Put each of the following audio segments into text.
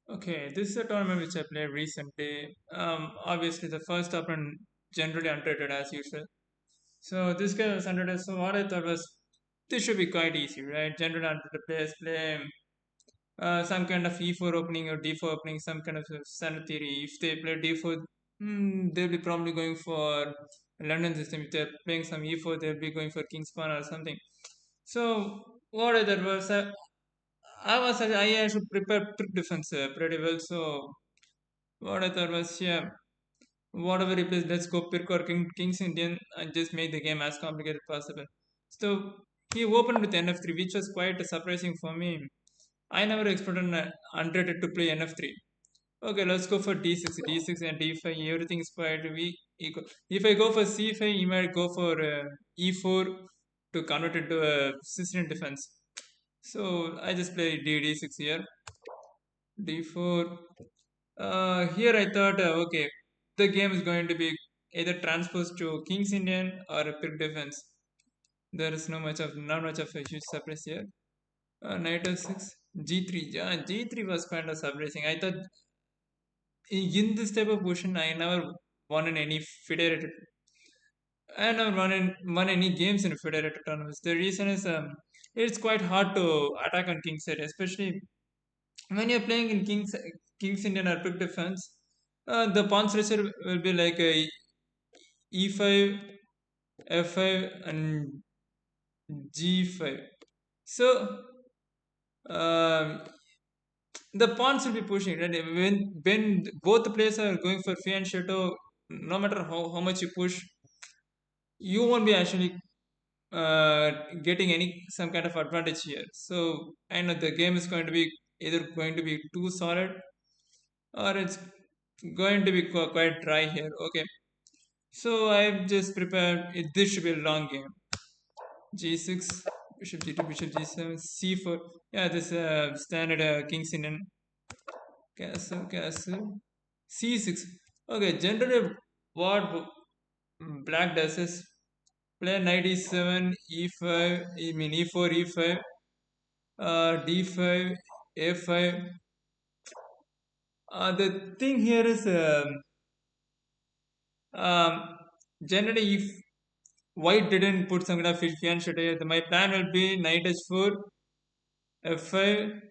Okay, this is a tournament which I played recently. Obviously, the first opponent generally unrated as usual. So this guy was unrated. So what I thought was this should be quite easy, right? Generally unrated players play some kind of E4 opening or D4 opening, some kind of standard theory. If they play D4, they'll be probably going for London system. If they're playing some E4, they'll be going for King's Pawn or something. So what I thought was I should prepare trick defense pretty well. So what I thought was, yeah, whatever he plays, let's go Pirk or King's Indian and just make the game as complicated as possible. So he opened with NF3, which was quite surprising for me. I never expected an unrated to play NF3. Okay, let's go for D6, D6 and D5. Everything is quite weak. Equal. If I go for C5, he might go for E4 to convert it to a Sicilian defense. So I just play D6 here. D4. Here I thought, okay, the game is going to be either transposed to King's Indian or a Pirk defense. There is not much of a huge surprise here. Knight f6, G3. Yeah, G3 was kind of surprising. I thought in this type of position, I never won in any federated. I never won any games in federated tournaments. The reason is it's quite hard to attack on King's side, especially when you're playing in King's Indian or Pirk defense. The pawn structure will be like a e5, f5, and g5. So um, the pawns will be pushing, right? When both the players are going for Fee and Shadow, no matter how much you push, you won't be actually getting any some kind of advantage here. So I know the game is going to be either going to be too solid or it's going to be quite dry here. Okay, so I've just prepared. This should be a long game. G6, bishop G2, bishop G7, C4. Yeah, this standard King's Indian castle, castle. C6. Okay, generally what black does is play knight e7, e5, I mean e4, e5, d5, a5. The thing here is um, generally if white didn't put some kind of fianchet here, my plan will be knight h4, f5,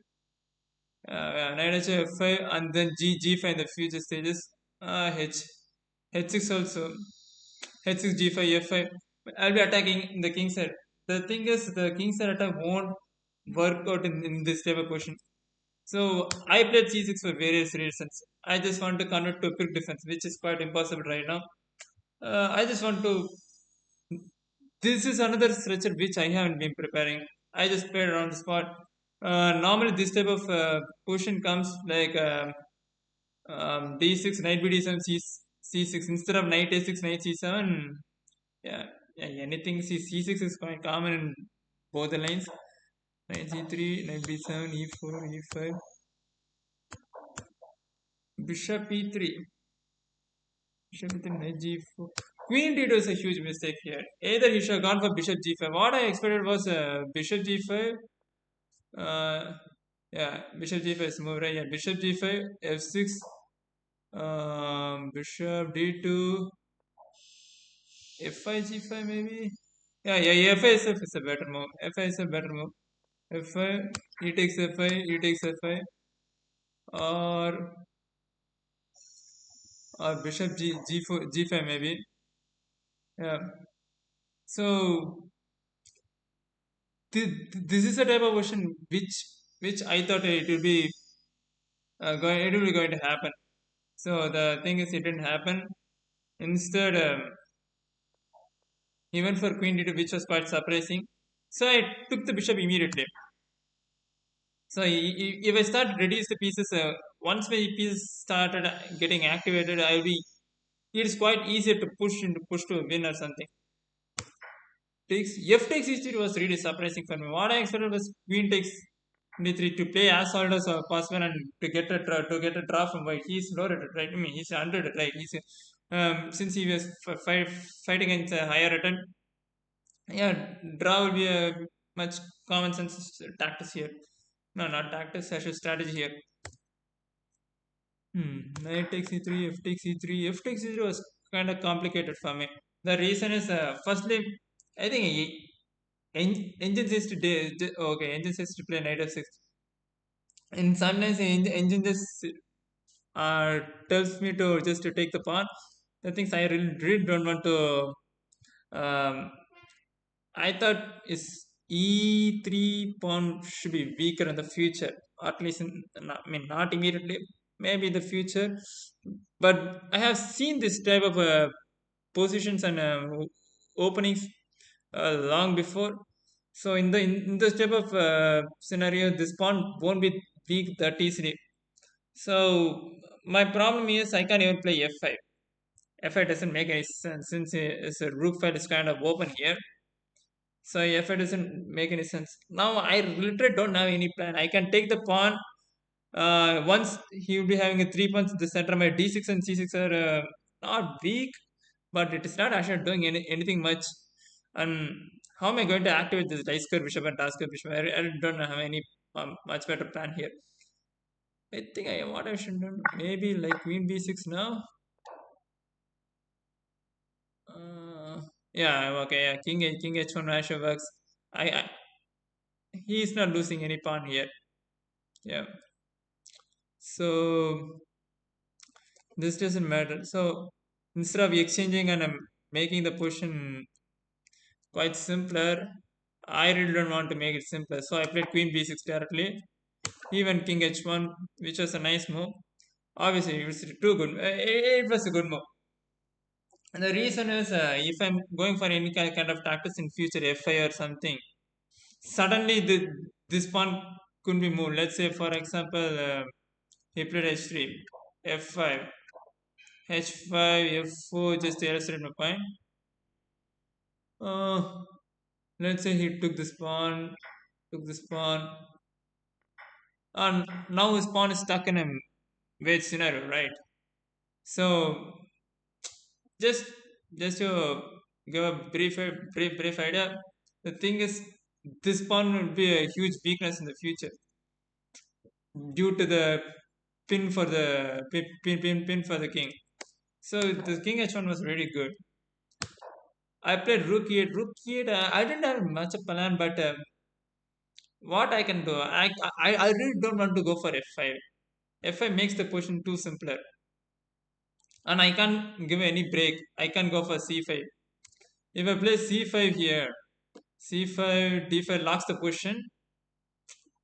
knight h5, and then g5 in the future stages. H6 also. H6, G5, F5. I'll be attacking the king side. The thing is, the king side attack won't work out in this type of position. So I played C6 for various reasons. I just want to convert to a quick defense, which is quite impossible right now. I just want to. This is another structure which I haven't been preparing. I just played around the spot. Normally, this type of position comes like D6, knight B D7, C6 instead of knight A6, knight C7. Yeah, yeah, anything C6 is quite common in both the lines. Knight G3, knight B7, E4, E5, bishop E3, bishop E3, knight G4. Queen D2 is a huge mistake here. Either he should have gone for bishop G5. What I expected was bishop G5. Uh, yeah, bishop G5 is more right. Yeah, bishop G5, F6, bishop D2, F5 G5 maybe. Yeah, F5 is a better move. F5 is a better move. F5, e takes F5, e takes F5, or bishop G4, G5 maybe. Yeah. So this is a type of version which I thought it will be it will be going to happen. So the thing is, it didn't happen. Instead, he went for queen d2, which was quite surprising. So I took the bishop immediately. So if I start reduce the pieces, once my pieces started getting activated, I'll be. It's quite easier to push to win or something. Takes e3 was really surprising for me. What I expected was queen takes d3 to play as solid as possible and to get a draw from white. He's loaded, right? I mean, he's under it, right? He's since he was fighting against a higher return, yeah, draw will be a much common sense tactics here. No, not tactics, actually strategy here. Knight takes e3, f takes e3. F takes e3 was kind of complicated for me. The reason is, firstly, I think engine says to okay, engine says to play knight f6. And sometimes engine just uh, tells me to just to take the pawn. The things I really don't want to. Um, I thought is e3 pawn should be weaker in the future, at least I mean not immediately, maybe in the future. But I have seen this type of positions and openings long before. So in this type of scenario, this pawn won't be weak that easily. So my problem is I can't even play f5. F5 doesn't make any sense since it's a rook file is kind of open here. So F5 doesn't make any sense. Now I literally don't have any plan. I can take the pawn. Once he will be having a 3 pawns in the center. My d6 and c6 are not weak, but it is not actually doing anything much. And how am I going to activate this dice curve bishop and task curve bishop? I don't have any much better plan here. I think what I should do, maybe like queen b6 now. Uh, yeah, okay, yeah, king h1 actually works. I he is not losing any pawn here. Yeah, so this doesn't matter. So instead of exchanging and making the position quite simpler, I really don't want to make it simpler. So I played queen b6 directly, even king h1, which was a nice move. Obviously, it was too good. It was a good move. And the reason is, if I'm going for any kind of tactics in future, f5 or something, suddenly this pawn could be moved. Let's say, for example, he played h3, f5, h5, f4, just to illustrate my point. Uh, let's say he took this pawn, and now his pawn is stuck in a wedge scenario, right? So just just to give a brief idea, the thing is this pawn will be a huge weakness in the future due to the pin for the king. So the king h1 was really good. I played rook e8. Rook e8. I didn't have much of plan, but what I can do, I really don't want to go for f5. F5 makes the position too simpler, and I can't give any break. I can go for c5. If I play c5 here, c5 d5 locks the position,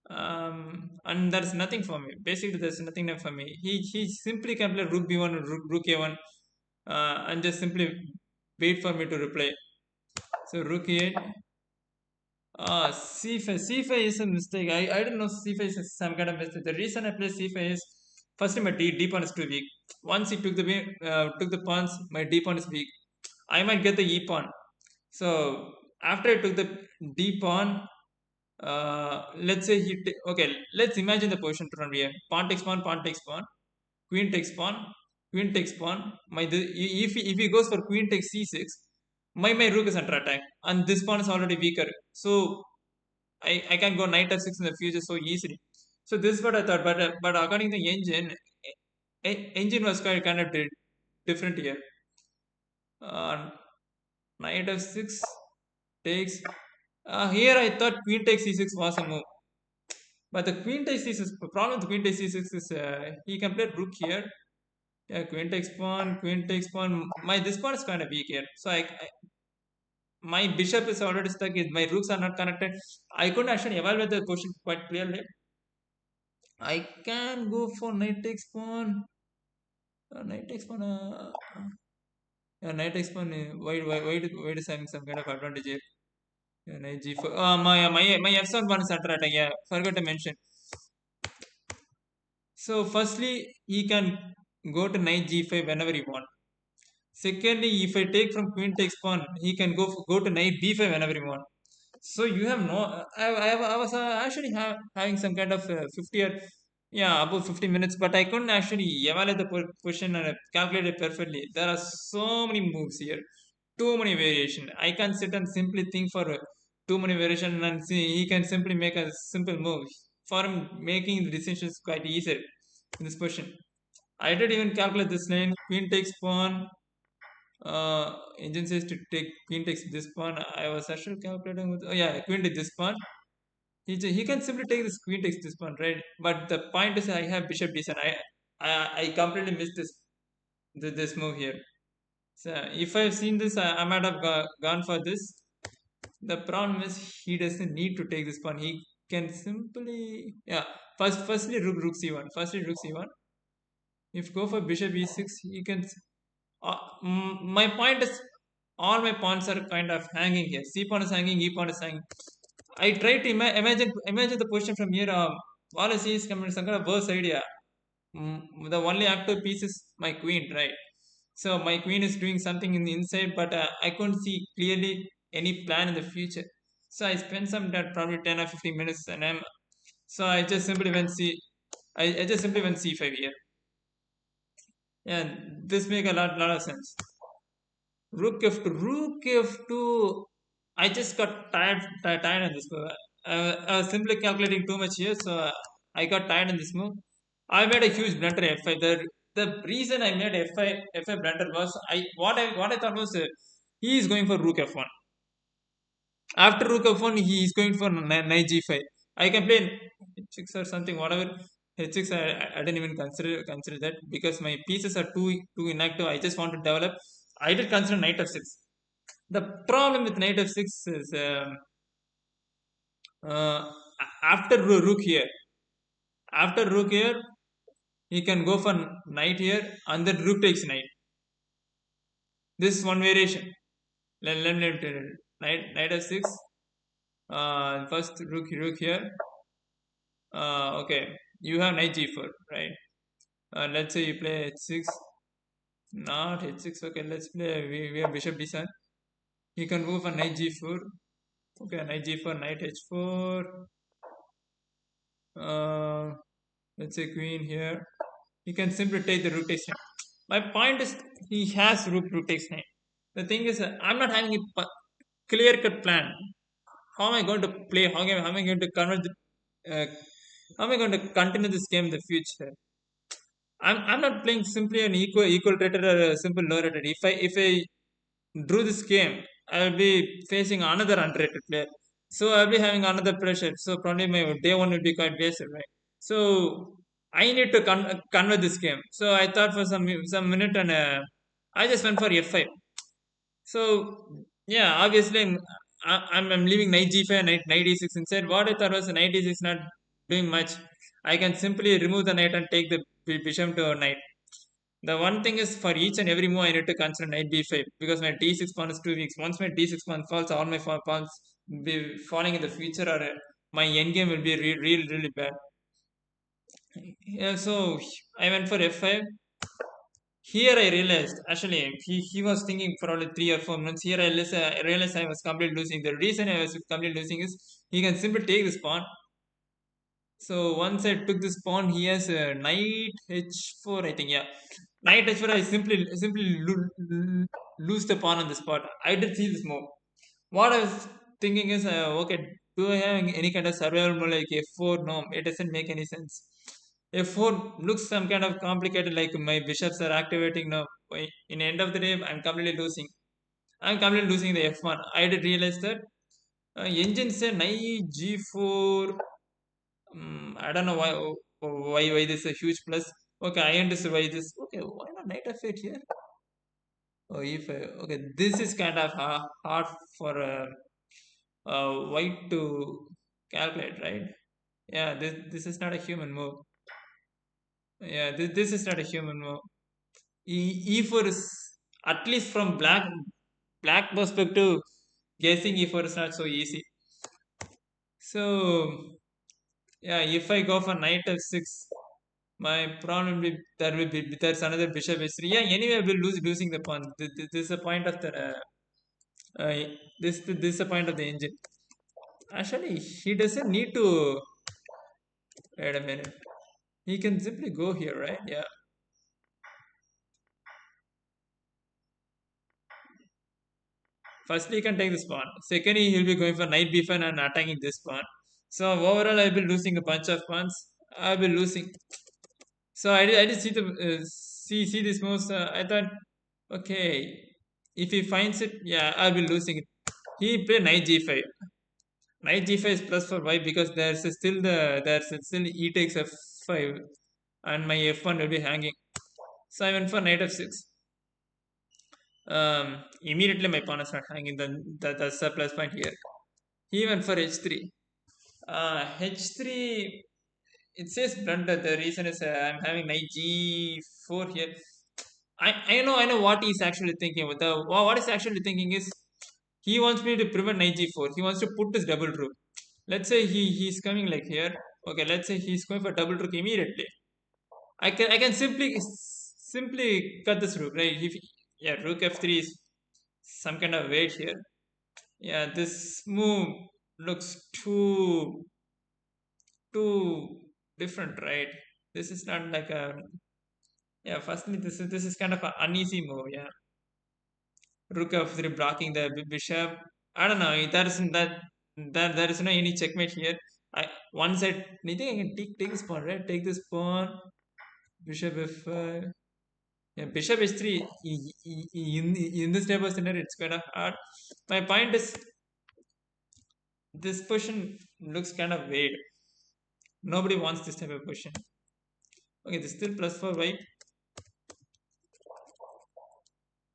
and there's nothing for me. Basically, there's nothing there for me. He simply can play rook b1 or rook a1, and just simply wait for me to reply. So rook e8. C5. C5 is a mistake. I don't know C5 is some kind of mistake. The reason I play C5 is firstly my D pawn is too weak. Once he took the pawns, my D pawn is weak. I might get the E pawn. So after I took the D pawn, let's say okay. Let's imagine the position from here. Pawn takes pawn, pawn takes pawn, queen takes pawn, queen takes pawn. If he goes for queen takes c6, my rook is under attack, and this pawn is already weaker. So I can go knight f6 in the future so easily. So this is what I thought, but according to the engine was kind of different here. Uh, Knight f6 takes. Here I thought queen takes c6 was a move, but the queen takes c6. The problem with queen takes c6 is he can play rook here. Yeah, queen takes pawn, queen takes pawn. My this pawn is kind of weak here, so my bishop is already stuck. My rooks are not connected. I couldn't actually evaluate the position quite clearly. I can go for knight takes pawn. Knight takes pawn. Knight takes pawn. Why is having some kind of advantage here? Yeah, knight g4. My f7 pawn is under attack. Yeah, forgot to mention. So firstly, he can go to knight g5 whenever he wants. Secondly, if I take from queen takes pawn, he can go to knight b5 whenever he wants. So you have no. I was actually having some kind of 50 or yeah about 50 minutes, but I couldn't actually evaluate the position and calculate it perfectly. There are so many moves here, too many variation. I can sit and simply think for too many variation and see he can simply make a simple move. For him, making the decisions quite easier in this position. I did even calculate this lane. Queen takes pawn. Engine says to take queen takes this pawn. I was actually calculating with, oh yeah, queen takes this pawn. He can simply take this queen takes this pawn, right? But the point is, I have bishop d7. I completely missed this move here. So if I've seen this, I might have gone for this. The problem is he doesn't need to take this pawn. He can simply, yeah. Firstly rook c1. Firstly rook c1. If go for bishop e6, he can. My point is, all my pawns are kind of hanging here. C pawn is hanging, E pawn is hanging. I try to imagine the position from here. Wallace is coming some kind of worse idea. The only active piece is my queen, right? So my queen is doing something in the inside, but I couldn't see clearly any plan in the future. So I spent some that probably 10 or 15 minutes, and so I just simply went I just simply went c5 here. Yeah, this make a lot of sense. Rook f2, rook f2. I just got tired on this move. I was simply calculating too much here, so I got tired in this move. I made a huge blunder f5. The reason I made f5 blunder was what I thought was he is going for rook f1. After rook f1, he is going for knight g5. I can play h6 or something, whatever. H6, I didn't even consider that because my pieces are too inactive. I just want to develop. I did consider knight f6. The problem with knight f6 is uh, after rook here, he can go for knight here, and then rook takes knight. This is one variation. Let me knight f6. First rook here. Okay, you have knight g4, right? Let's say you play h6, not h6. Okay, let's play. We have bishop d7. He can move for knight g4. Okay, knight g4, knight h4. Uh, let's say queen here. He can simply take the rook takes knight. My point is, he has rook takes knight. The thing is, I'm not having a clear cut plan. How am I going to play? How am I going to convert? How am I going to continue this game in the future? I'm not playing simply an equal rated or a simple low rated. If I drew this game, I'll be facing another unrated player. So I'll be having another pressure. So probably my day one will be quite wasted, right? So I need to convert this game. So I thought for some minute, and I just went for f5. So yeah, obviously I'm leaving knight g5 and knight e6 inside. What I thought was knight e6 not doing much. I can simply remove the knight and take the bishop to knight. The one thing is, for each and every move I need to consider knight b5 because my d6 pawn is too weak. Once my d6 pawn falls, all my pawns will be falling in the future, or my endgame will be really bad. Yeah, so I went for f5. Here I realized, actually, he was thinking for only 3 or 4 minutes. Here I realized I was completely losing. The reason I was completely losing is he can simply take this pawn. So once I took this pawn, he has a knight h4, I think. Yeah, knight h4. I simply lose the pawn on the spot. I did see this move. What I was thinking is, okay, do I have any kind of survival mode like f4? No, it doesn't make any sense. F4 looks some kind of complicated, like my bishops are activating now. In the end of the day, I'm completely losing. I'm completely losing the f1. I did realize that. Engine say knight g4. I don't know why this is a huge plus. Okay, I understand why this. Okay, why not knight f8 here? Oh, if okay, this is kind of hard for white to calculate, right? Yeah, this is not a human move. Yeah, this is not a human move. E4 is, at least from black perspective, guessing E4 is not so easy. So yeah, if I go for knight f6, my problem will be there's another bishop h3. Yeah, anyway, we'll losing the pawn. This is the point of the this is the point of the engine. Actually, he doesn't need to. Wait a minute. He can simply go here, right? Yeah. Firstly, he can take this pawn. Secondly, he'll be going for knight b5 and attacking this pawn. So overall, I'll be losing a bunch of pawns. I'll be losing. So I did see the see this moves. I thought, okay, if he finds it, yeah, I'll be losing it. He played knight g5. Knight g5 is plus for why? Because there's still e takes f5, and my f1 will be hanging. So I went for knight f6. Immediately my pawn is not hanging. Then that's the plus point here. He went for h3. H3. It says blunder. The reason is I'm having knight g4 here. I know what he's actually thinking. What he's actually thinking is he wants me to prevent knight g4. He wants to put this double rook. Let's say he's coming like here. Okay, let's say he's going for double rook immediately. I can simply cut this rook, right? If yeah, rook f3 is some kind of weight here. Yeah, this move looks too different, right? This is not like a yeah. Firstly, this is kind of an uneasy move. Yeah, rook f3 blocking the bishop. I don't know. There is no any checkmate here. I once I think I can take this pawn, right? Take this pawn. Bishop f5. Yeah, bishop h3 in this type of scenario it's kind of hard. My point is this position looks kind of weird. Nobody wants this type of position. Okay, this is still plus 4 right?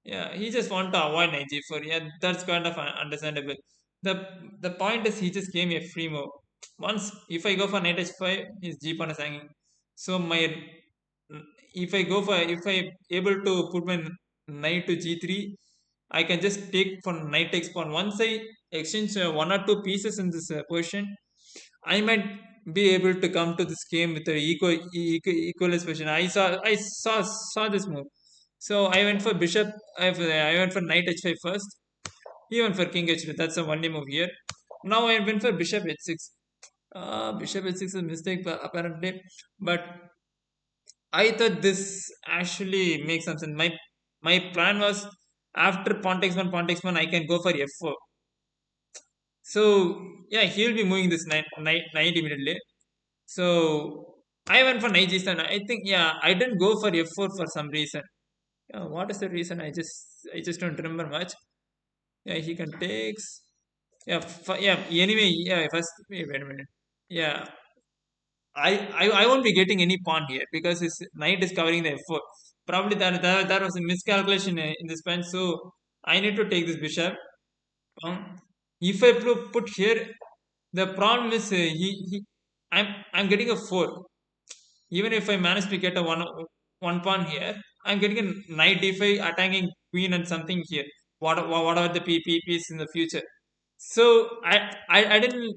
Yeah, he just want to avoid knight g4. Yeah, that's kind of understandable. The the point is he just gave me a free move. Once if I go for knight h5, his g pawn is hanging. So my if I able to put my knight to g3, I can just take for knight takes pawn. Once I exchange one or two pieces in this position, I might be able to come to this game with a equalist position. I saw this move. So I went for bishop. I went for knight h5 first. He went for king h2. That's the only move here. Now I went for bishop h6. Bishop h6 is a mistake, apparently. But I thought this actually makes some sense. My plan was after pawn takes one, I can go for f4. So yeah, he'll be moving this knight immediately. So I went for knight g7. I think yeah, I didn't go for f4 for some reason. Yeah, what is the reason? I just don't remember much. Yeah, he can takes. Yeah, yeah. Anyway, yeah. First, wait a minute. Yeah, I won't be getting any pawn here because his knight is covering the f4. Probably that was a miscalculation in this point. So I need to take this bishop. If I put here, the problem is I'm getting a four. Even if I manage to get a one pawn here, I'm getting a knight d5 attacking queen and something here. Whatever the piece in the future. So I didn't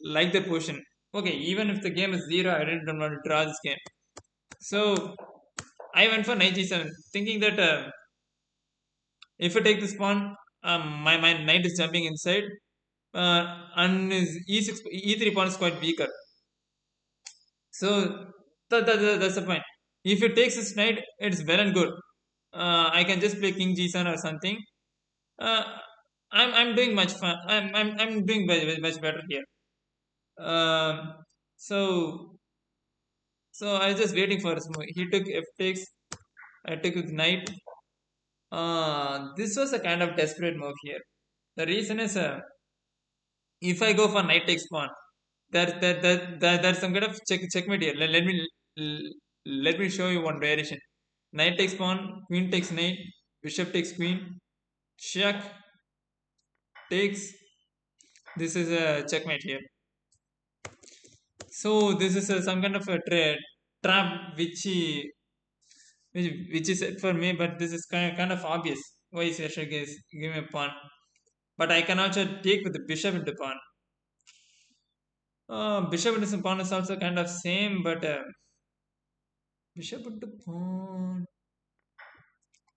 like the position. Okay, even if the game is zero, I didn't want to draw this game. So I went for knight g7, thinking that if I take this pawn, my knight is jumping inside, and his e3 pawn is quite weaker. So that's the point. If it takes this knight, it's well and good. I can just play king g7 or something. Uh, I'm doing much fun. I'm doing much better here. Um, so I was just waiting for his move. He took f takes. I took with knight. This was a kind of desperate move here. The reason is if I go for knight takes pawn, there's some kind of checkmate here. Let me show you one variation. Knight takes pawn, queen takes knight, bishop takes queen, check takes. This is a checkmate here. So this is some kind of a trap which is set for me, but this is kind of obvious. Why is Yashak is give me a pawn, but I can also take with the bishop into pawn. Bishop into pawn is also kind of same, but bishop into pawn.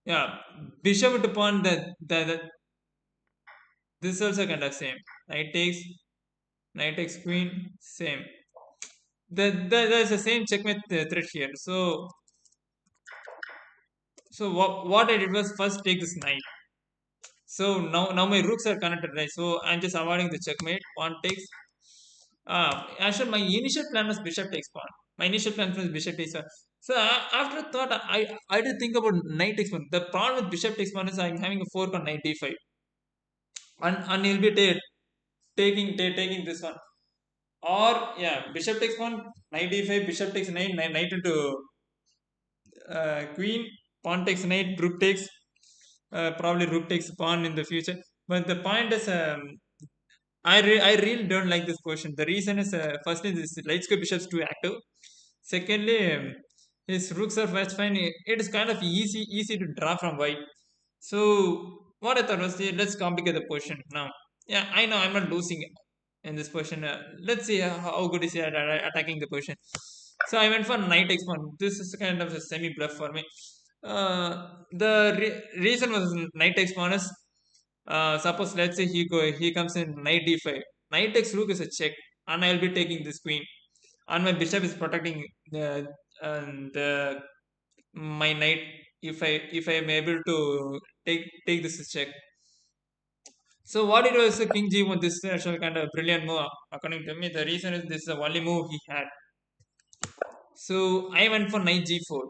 Yeah, bishop into pawn. This is also kind of same. Knight takes queen, same. There's the same checkmate threat here. So what I did was first take this knight. So now my rooks are connected, right? So I'm just avoiding the checkmate. Pawn takes. Actually, my initial plan was bishop takes pawn. My initial plan was bishop takes pawn. So after thought, I did think about knight takes pawn. The problem with bishop takes pawn is I'm having a fork on knight d5, and he'll be taking this one. Or yeah, bishop takes pawn, knight d5, bishop takes knight into queen, pawn takes knight, rook takes, probably rook takes pawn in the future. But the point is, I really don't like this position. The reason is, firstly, this light square bishop's too active. Secondly, his rooks are fast fine. It is kind of easy to draw from white. So what I thought was, yeah, let's complicate the position now. Yeah, I know I'm not losing in this position. Let's see how good is he at attacking the position. So I went for knight takes pawn. This is kind of a semi bluff for me. The reason was knight takes pawn is, suppose let's say he comes in knight d5. Knight takes rook is a check, and I'll be taking this queen, and my bishop is protecting the my knight. If I am able to take this as check. So what it was, King G1, this is actually kind of brilliant move according to me. The reason is this is the only move he had. So I went for knight G4,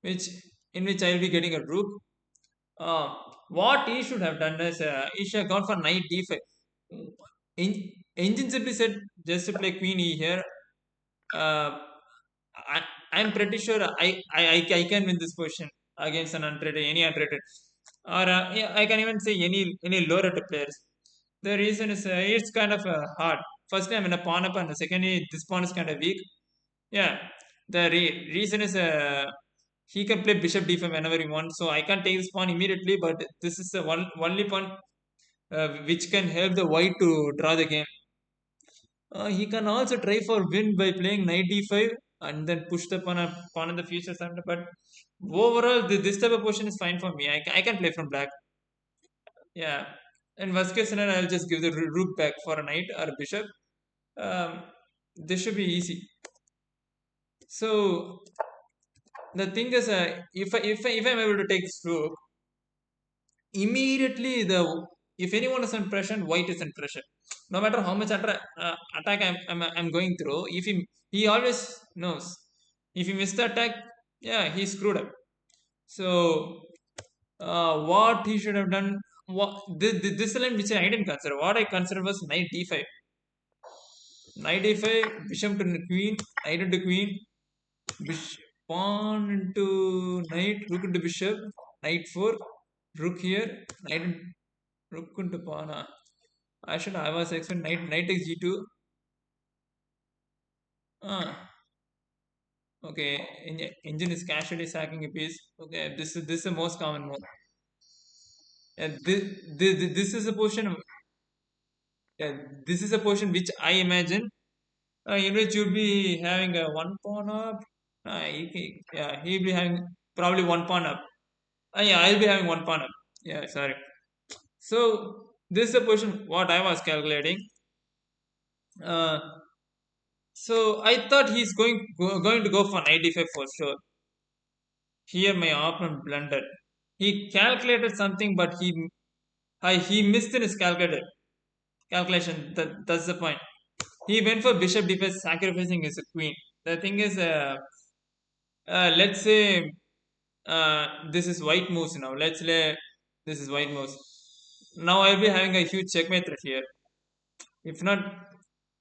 which in which I will be getting a rook. Uh, what he should have done is, he should have gone for knight D5. Engine simply said just to play queen E here. Uh, I, I'm pretty sure I can win this position against an untreated, any untreated, or yeah, I can even say any lower rated players. The reason is, it's kind of hard. Firstly, I'm in a pawn up, and secondly, this pawn is kind of weak. Yeah, the reason is, he can play bishop d5 whenever he wants, so I can't take this pawn immediately. But this is the only pawn which can help the white to draw the game. He can also try for win by playing knight d5 and then push the pawn in the future sometime. But overall, this type of position is fine for me. I can play from black. Yeah. In worst case scenario, I'll just give the rook back for a knight or a bishop. Um, this should be easy. So the thing is, if I'm able to take this rook, immediately the if anyone is under pressure, white is under pressure. No matter how much attack I'm going through, if he always knows if he missed the attack, yeah, he's screwed up. So what he should have done, this line which I didn't consider. What I considered was knight d5, knight d5, bishop to queen, knight into queen, pawn into knight, rook into bishop, knight 4, rook here, knight, rook into pawn. I was expecting knight takes g2. Ah, okay. Engine is casually sacking a piece. Okay, this is the most common one. This is a position. Yeah, this is a position which I imagine, in which you'll be having a one pawn up. Yeah, he'll be having probably one pawn up. Yeah, I'll be having one pawn up. Yeah, sorry. So this is a position what I was calculating. Uh, so I thought he's going to go for 95 for sure. Here my opponent blundered. He calculated something, but he missed in his calculation. That's the point. He went for bishop defense, sacrificing his queen. The thing is, let's say this is white moves now. Let's say this is white moves. Now I'll be having a huge checkmate threat here. If not,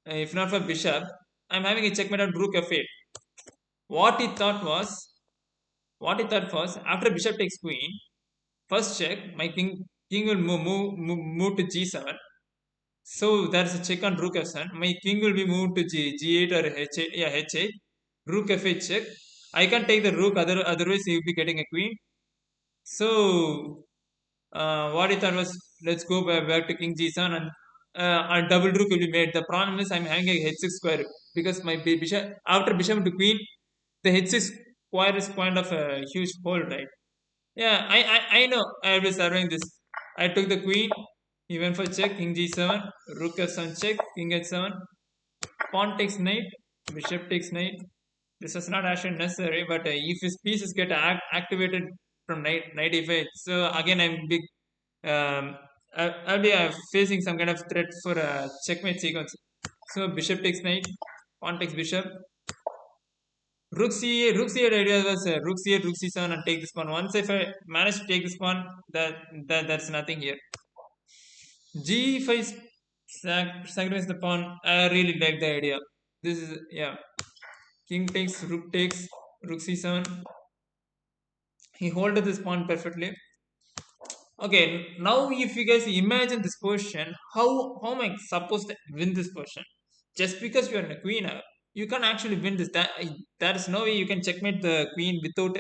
if not for bishop, I'm having a checkmate on rook f8. What he thought was, what he thought was, after bishop takes queen, first check, my king will move to g7. So there's a check on rook f7. My king will be moved to g8 or h8. Yeah, h8. Rook f8 check. I can take the rook. Otherwise, he will be getting a queen. So what he thought was, let's go back to king g7, and a double rook will be made. The problem is I'm having a h6 square because my bishop after bishop to queen, the h6 square is kind of a huge hole, right? Yeah, I know. I will be serving this. I took the queen. He went for check. King g7. Rook f7 check. King h7. Pawn takes knight. Bishop takes knight. This is not actually necessary, but if his pieces get activated from knight e5, so again I'm big. I'll be facing some kind of threat for a checkmate sequence. So bishop takes knight. Pawn takes bishop. Rook C8 idea was Rook C8, Rook C7 and take this pawn. Once if I manage to take this pawn, that's nothing here. G5 sacrifice the pawn. I really like the idea. This is yeah. King takes, Rook C7. He holded this pawn perfectly. Okay, now if you guys imagine this position, how am I supposed to win this position? Just because you are a queen, you can't actually win this. There is no way you can checkmate the queen without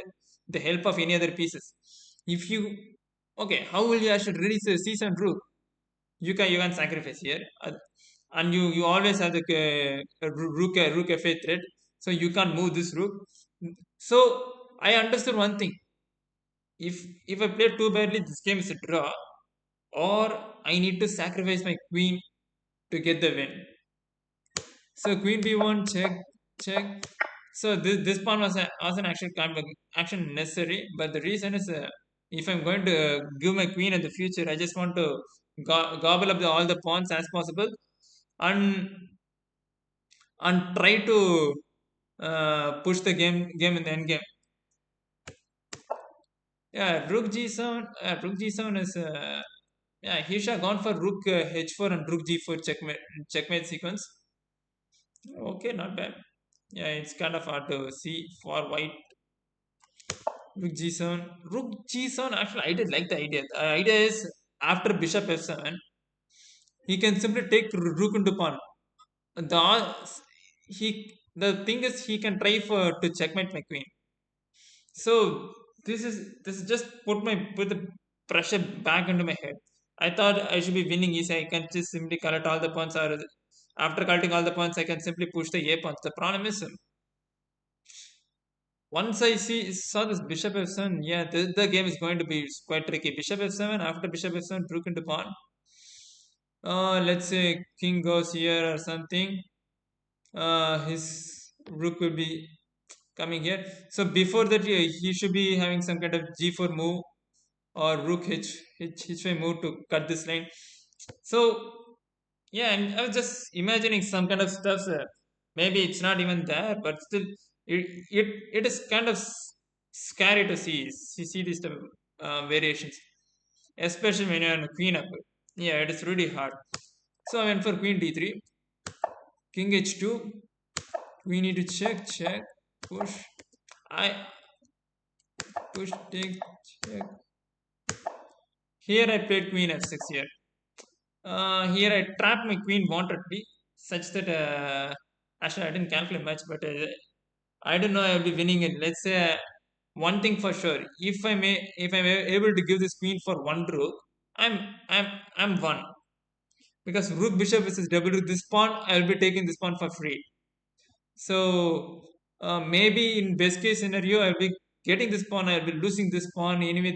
the help of any other pieces. If you okay, how will you actually release a C7 rook? You can sacrifice here, and you always have the rook F8 threat, so you can't move this rook. So I understood one thing. If I play too badly, this game is a draw, or I need to sacrifice my queen to get the win. So queen b1 check. So this pawn wasn't actually kind of action necessary, but the reason is if I'm going to give my queen in the future, I just want to gobble up all the pawns as possible and try to push the game in the end game. Yeah, rook g7. Rook g7 is yeah. He should have gone for rook h4 and rook g4 checkmate sequence. Okay, not bad. Yeah, it's kind of hard to see for white. Rook g7. Rook g7. Actually, I did like the idea. The idea is after bishop f7, he can simply take rook into pawn. The the thing is he can try for to checkmate my queen. So this is just put the pressure back into my head. I thought I should be winning easy. I can just simply collect all the pawns, or after collecting all the pawns, I can simply push the a pawns. The problem is once I saw this bishop f7, yeah, the game is going to be quite tricky. Bishop f7, after bishop f7, rook into pawn. Let's say king goes here or something. His rook will be coming here. So before that, he should be having some kind of g4 move or rook h5 move to cut this line. So yeah, and I was just imagining some kind of stuff. Maybe it's not even there, but still, it is kind of scary to see these type of variations, especially when you're on a queen up. Yeah, it is really hard. So I went for queen d3, king h2. We need to check, push. I push, take, check. Here I played queen f6 here. Here I trapped my queen wantedly, such that actually I didn't calculate much, but I don't know I will be winning it. Let's say one thing for sure: if I'm able to give this queen for one rook, I'm one, because rook bishop versus double rook. This pawn I will be taking this pawn for free. So maybe in best case scenario I will be getting this pawn. I will be losing this pawn anyway.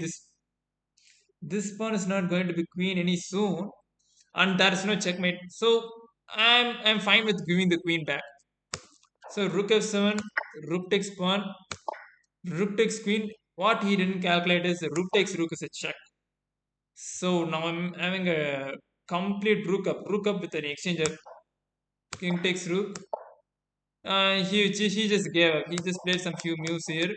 This pawn is not going to be queen any soon, and there is no checkmate. So I'm fine with giving the queen back. So rook f7, rook takes pawn, rook takes queen. What he didn't calculate is rook takes rook is a check. So now I'm having a complete rook up with an exchange of king takes rook. He just gave up. He just played some few moves here.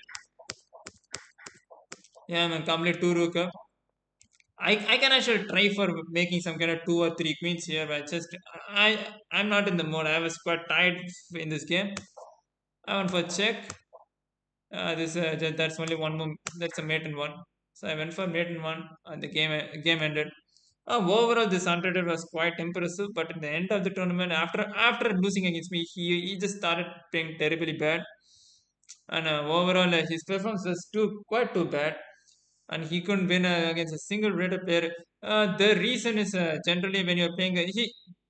Yeah, I'm a complete two rook up. I can actually try for making some kind of two or three queens here, but I'm not in the mode. I was quite tired in this game. I went for check. That's only one more. That's a mate in one. So I went for mate in one, and the game ended. Overall, this Unrated was quite impressive, but at the end of the tournament, after losing against me, he just started playing terribly bad, and overall his performance was quite too bad, and he couldn't win against a single rated player. The reason is generally when you're playing,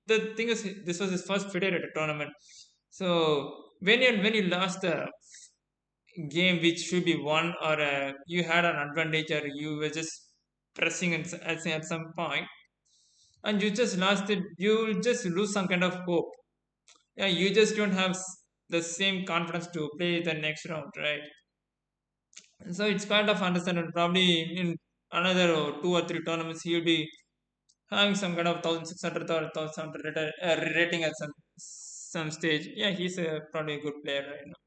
the thing is this was his first federated tournament, so when you lost the game which should be won, or you had an advantage, or you were just pressing at some point and you just lost it, you will just lose some kind of hope. Yeah, you just don't have the same confidence to play the next round, right? So it's kind of understandable. Probably in another two or three tournaments he'll be having some kind of 1600 or 1700 rating at some stage. Yeah, he's probably a good player right now.